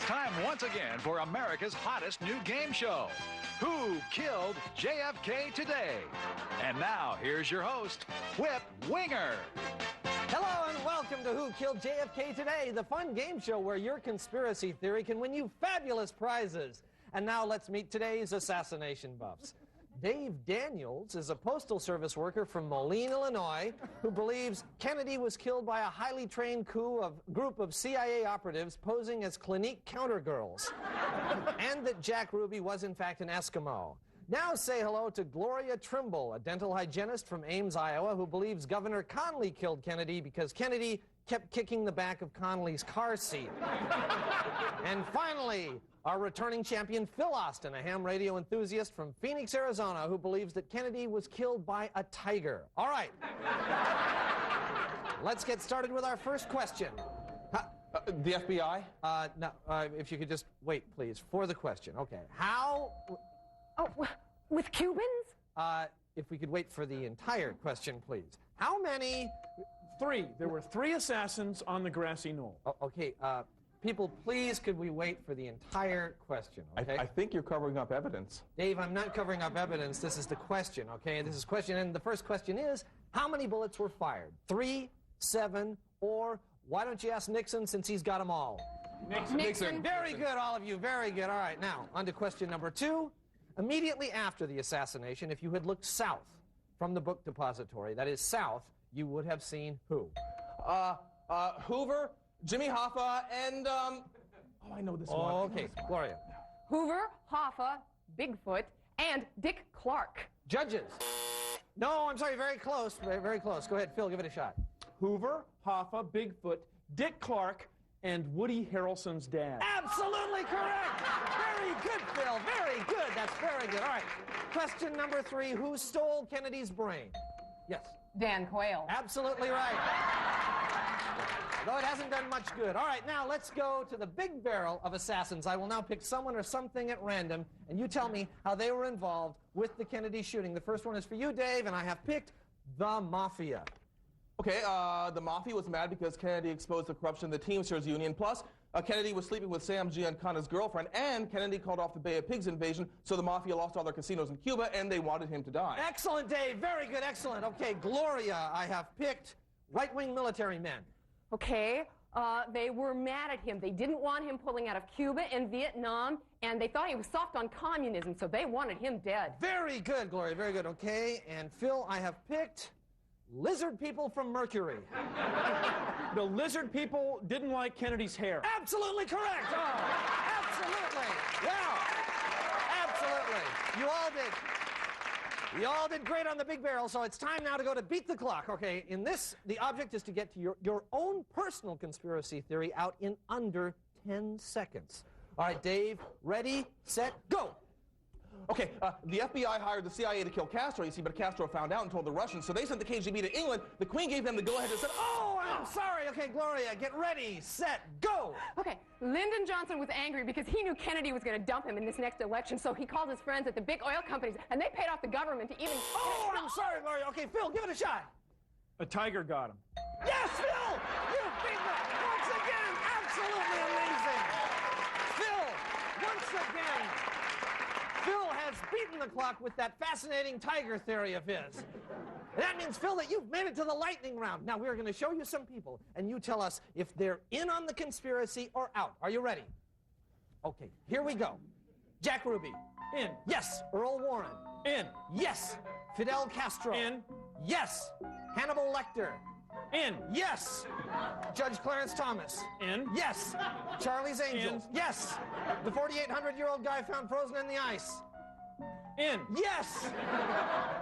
time once again for America's hottest new game show, Who Killed JFK Today? And now, here's your host, Whip Winger. Hello and welcome to Who Killed JFK Today, the fun game show where your conspiracy theory can win you fabulous prizes. And now let's meet today's assassination buffs. Dave Daniels is a postal service worker from Moline, Illinois, who believes Kennedy was killed by a highly trained group of CIA operatives posing as Clinique countergirls, and that Jack Ruby was in fact an Eskimo. Now say hello to Gloria Trimble, a dental hygienist from Ames, Iowa, who believes Governor Connally killed Kennedy because Kennedy kept kicking the back of Connally's car seat. And finally, our returning champion Phil Austin, a ham radio enthusiast from Phoenix, Arizona, who believes that Kennedy was killed by a tiger. All right. Let's get started with our first question. The FBI? No, if you could just wait, please, for the question. Okay. How... Oh, with Cubans? If we could wait for the entire question, please. How many... Three. There were three assassins on the grassy knoll. Okay, people, please, could we wait for the entire question, okay? I think you're covering up evidence. Dave, I'm not covering up evidence. This is the question, okay? This is question, and the first question is, how many bullets were fired? 3, 7, or why don't you ask Nixon since he's got them all? Nixon. Very good, all of you. Very good. All right, now, on to question number 2. Immediately after the assassination, if you had looked south from the book depository, that is south, you would have seen who? Hoover, Jimmy Hoffa, and, oh, I know this one. Okay, Gloria. Hoover, Hoffa, Bigfoot, and Dick Clark. Judges. No, I'm sorry, very close. Very, very close. Go ahead, Phil, give it a shot. Hoover, Hoffa, Bigfoot, Dick Clark, and Woody Harrelson's dad. Absolutely correct. Very good, Phil. Very good. That's very good. All right. Question number 3. Who stole Kennedy's brain? Yes. Dan Quayle. Absolutely right. Though it hasn't done much good. All right, now let's go to the big barrel of assassins. I will now pick someone or something at random, and you tell me how they were involved with the Kennedy shooting. The first one is for you, Dave, and I have picked the Mafia. Okay, the Mafia was mad because Kennedy exposed the corruption of the Teamsters Union. Plus, Kennedy was sleeping with Sam Giancana's girlfriend, and Kennedy called off the Bay of Pigs invasion, so the Mafia lost all their casinos in Cuba, and they wanted him to die. Excellent, Dave. Very good. Excellent. Okay, Gloria, I have picked right-wing military men. Okay, they were mad at him. They didn't want him pulling out of Cuba and Vietnam, and they thought he was soft on communism, so they wanted him dead. Very good, Gloria. Very good. Okay, and Phil, I have picked lizard people from Mercury. The lizard people didn't like Kennedy's hair. Absolutely correct. Oh, absolutely. Wow. Absolutely. You all did great on the big barrel, so it's time now to go to beat the clock. Okay, in this, the object is to get to your own personal conspiracy theory out in under 10 seconds. All right, Dave, ready, set, go. Okay, the FBI hired the CIA to kill Castro, you see, but Castro found out and told the Russians, so they sent the KGB to England. The Queen gave them the go-ahead and said, oh, I'm sorry. Okay, Gloria, get ready, set, go. Okay, Lyndon Johnson was angry because he knew Kennedy was going to dump him in this next election, so he called his friends at the big oil companies, and they paid off the government to even... Oh, I'm sorry, Gloria. Okay, Phil, give it a shot. a tiger got him. Yes, Phil! You've beaten it once again. Absolutely amazing. Phil, once again, Phil has beaten the clock with that fascinating tiger theory of his. That means, Phil, that you've made it to the lightning round. Now, we're going to show you some people, and you tell us if they're in on the conspiracy or out. Are you ready? Okay, here we go. Jack Ruby. In. Yes. Earl Warren. In. Yes. Fidel Castro. In. Yes. Hannibal Lecter. In. Yes. Judge Clarence Thomas. In. Yes. Charlie's Angels. In. Yes. The 4,800-year-old guy found frozen in the ice. In. Yes.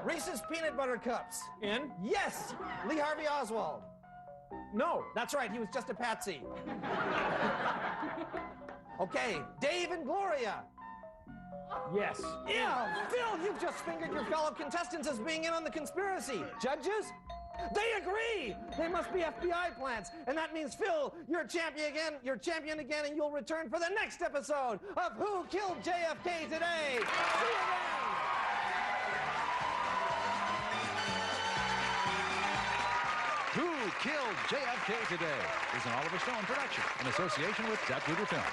Reese's Peanut Butter Cups. In. Yes. Lee Harvey Oswald. No. That's right, he was just a patsy. Okay, Dave and Gloria. Yes. Yeah, Phil, you've just fingered your fellow contestants as being in on the conspiracy. Judges? They agree! They must be FBI plants. And that means, Phil, you're champion again, and you'll return for the next episode of Who Killed JFK Today? See you then! Who Killed JFK Today is an Oliver Stone production in association with Zapruder Films.